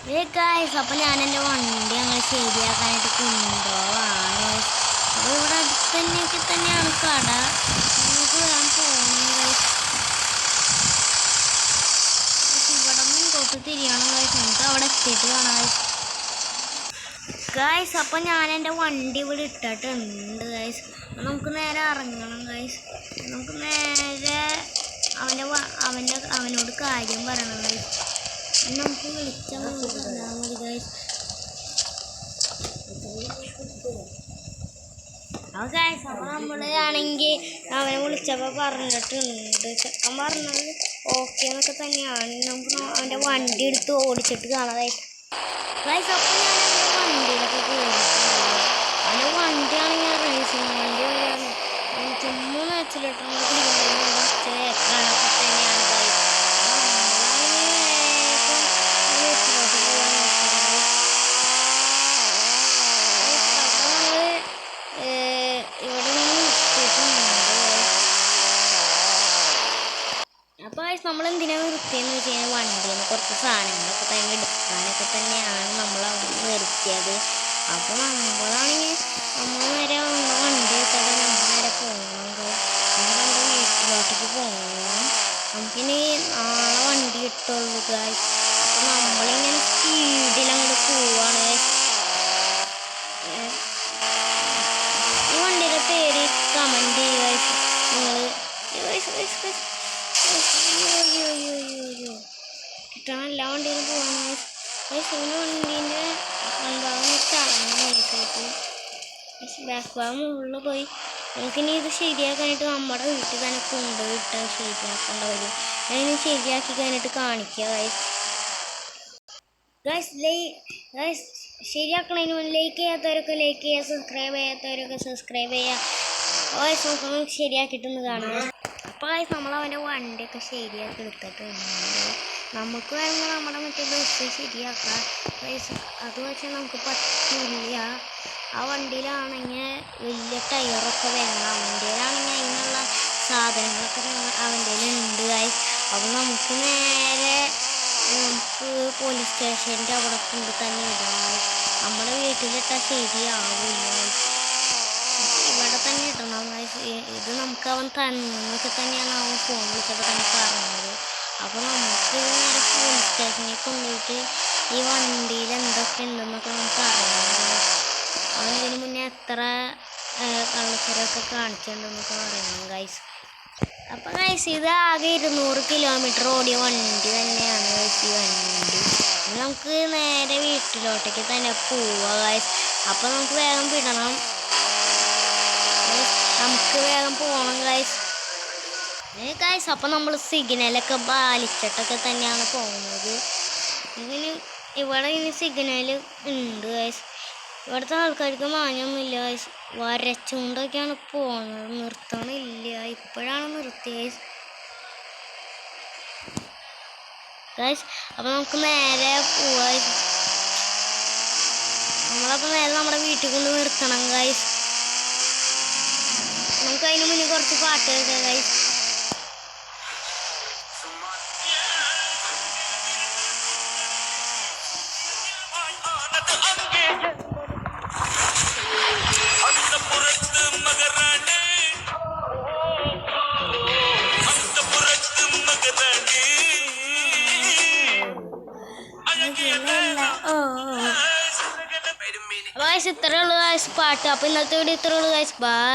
Guys അപ്പോൾ ഞാൻ എൻ്റെ വണ്ടി അങ്ങനെ ശരിയാക്കാനായിട്ട് കൊണ്ടുപോവാണ്. അപ്പോൾ ഇവിടെ അടുത്ത് തന്നെയാണ് കട. നമുക്ക് വരാൻ പോകണം ഗായ്സ്. ഇവിടെ നിന്ന് ഇങ്ങോട്ട് തിരിയണം ഗായ്സ്. നമുക്ക് അവിടെ എത്തിയിട്ട് കാണാം ഗായ്സ്. അപ്പോൾ ഞാൻ എൻ്റെ വണ്ടി ഇവിടെ ഇട്ടിട്ടുണ്ട് ഗായ്സ്. നമുക്ക് നേരെ ഇറങ്ങണം ഗായ്സ്. നമുക്ക് നേരെ അവനോട് കാര്യം പറയണം ഗായ്സ്. നമുക്ക് വിളിച്ചാൽ മതി ഗായ്സ്. അപ്പോൾ ഗായ്സ് അപ്പോൾ നമ്മളാണെങ്കിൽ അവനെ വിളിച്ചപ്പോൾ പറഞ്ഞിട്ടുണ്ട്. ചെക്കൻ പറഞ്ഞത് ഓക്കെ എന്നൊക്കെ തന്നെയാണ്. നമുക്ക് അവൻ്റെ വണ്ടി എടുത്ത് ഓടിച്ചിട്ട് കാണാം ഗായ്സ്. അപ്പോൾ ഞാൻ എൻ്റെ വണ്ടിയിലൊക്കെ കയറിയിട്ടുണ്ട്. അവൻ്റെ വണ്ടിയാണെങ്കിൽ റേസിങ് വണ്ടി വരെയാണ്. ചുമ്മാ മാച്ചിലിട്ടൊക്കെ തന്നെയാണ് ഗായ്സ്. അപ്പോൾ നമ്മൾ എന്തിനാണ് നിർത്തിയെന്ന് വെച്ച് കഴിഞ്ഞാൽ വണ്ടിയിൽ നിന്ന് കുറച്ച് സാധനങ്ങളൊക്കെ തന്നെ എടുക്കാനൊക്കെ തന്നെയാണ് നമ്മൾ അവിടെ നിർത്തിയത്. അപ്പോൾ നമ്മളാണെങ്കിൽ നമ്മൾ നേരെ വണ്ടി എടുത്താൽ നമ്മൾ നേരെ പോകണം. നമ്മുടെ വീട്ടിലോട്ടേക്ക് പോകണം. നമുക്കിനി നാളെ വണ്ടി കിട്ടുള്ളൂ ഗായ്സ്. അപ്പോൾ നമ്മളിങ്ങനെ സ്പീഡിൽ അങ്ങോട്ട് പോവാണ്. ഈ വണ്ടിയുടെ പേര് കമൻറ്റ് ചെയ്യുക ഗായ്സ്. നിങ്ങൾ കിട്ടണം എല്ലാ വണ്ടിയിലും പോകാൻ. ഇങ്ങനെ വണ്ടീൻ്റെ മുൻഭാഗം ചടങ്ങ് നൈസായിട്ട് ബാക്ക് ഭാഗം മുകളിൽ പോയി നമുക്കിനി ഇത് ശരിയാക്കാനായിട്ട് നമ്മുടെ വീട്ടിൽ തന്നെ കൊണ്ടുപോയിട്ട് ശരിയാക്കേണ്ട വരും. അതിന് ശരിയാക്കി കഴിഞ്ഞിട്ട് കാണിക്കുക ഗൈസ്. ശരിയാക്കണതിന് മുന്നേ ലൈക്ക് ചെയ്യാത്തവരൊക്കെ ലൈക്ക് ചെയ്യുക, സബ്സ്ക്രൈബ് ചെയ്യാത്തവരൊക്കെ സബ്സ്ക്രൈബ് ചെയ്യുക. ഗൈസ് നമുക്ക് ശരിയാക്കിയിട്ടൊന്ന് കാണുക. അപ്പോൾ ഗൈസ് നമ്മളവൻ്റെ വണ്ടിയൊക്കെ ശരിയാക്കി എടുത്തിട്ടുണ്ട്. നമുക്ക് വേണമെങ്കിൽ നമ്മുടെ മറ്റേ ബസ് ശരിയാക്കാം ഗൈസ്. അത് വെച്ചാൽ നമുക്ക് പറ്റില്ല. ആ വണ്ടിയിലാണെങ്കിൽ വലിയ ടയറൊക്കെ വേണം. അവൻ്റെയിലാണെങ്കിൽ അതിനുള്ള സാധനങ്ങളൊക്കെ അവൻ്റെയിലുണ്ട് ഗൈസ്. അപ്പോൾ നമുക്ക് നേരെ പോലീസ് സ്റ്റേഷൻ്റെ അവിടെ കൊണ്ട് തന്നെ ഇടാം. നമ്മുടെ വീട്ടിലിട്ടാൽ ശരിയാവില്ല. ഇവിടെ തന്നെ ഇടണം ഗൈസ്. ഇത് നമുക്ക് അവൻ തന്നൊക്കെ തന്നെയാണ് അവൻ ഫോൺ വിളിച്ചപ്പോൾ തന്നെ പറഞ്ഞത്. അപ്പോൾ നമുക്ക് നേരെ പോലീസ് സ്റ്റേഷനിൽ കൊണ്ടുപോയിട്ട് ഈ വണ്ടിയിൽ എന്തൊക്കെ ഉണ്ടെന്നൊക്കെ നമുക്ക് അറിയണം. അവൻ ഇതിന് മുന്നേ എത്ര കള്ളച്ചരൊക്കെ കാണിച്ചിട്ടുണ്ടെന്നൊക്കെ പറയണം ഗൈസ്. അപ്പോൾ ഗൈസ് ഇത് ആകെ 200 കിലോമീറ്റർ ഓടിയ വണ്ടി തന്നെയാണ് ഗൈസ് ഈ വണ്ടി. നമുക്ക് നേരെ വീട്ടിലോട്ടേക്ക് തന്നെ പോവാം ഗൈസ്. അപ്പോൾ നമുക്ക് വേഗം വിടണം. നമുക്ക് വേഗം പോകണം ഗൈസ്. അപ്പോൾ നമ്മൾ സിഗ്നലൊക്കെ പാലിച്ചിട്ടൊക്കെ തന്നെയാണ് പോകുന്നത്. ഇവിടെ ഇനി സിഗ്നൽ ഉണ്ട് ഗൈസ്. ഇവിടുത്തെ ആൾക്കാർക്ക് മാന്യമൊന്നുമില്ല ഗൈസ്. വരച്ചുകൊണ്ടൊക്കെയാണ് പോകുന്നത്. നിർത്തണില്ല. ഇപ്പോഴാണ് നിർത്തിയത് ഗൈസ്. അപ്പോൾ നമുക്ക് നേരെ പോവാം. നമ്മളപ്പോൾ നേരെ നമ്മുടെ വീട്ടിൽ കൊണ്ട് നിർത്തണം ഗൈസ്. നമുക്ക് അതിന് മുന്നേ കുറച്ച് പാട്ട് കേൾക്കാം ഗൈസ്. ഇത്രയേ ഉള്ളൂ ഗൈസ് പാട്ട്. അപ്പോൾ ഇന്നത്തെ വീഡിയോ ഇത്രയേ ഉള്ളൂ ഗൈസ്. ബൈ.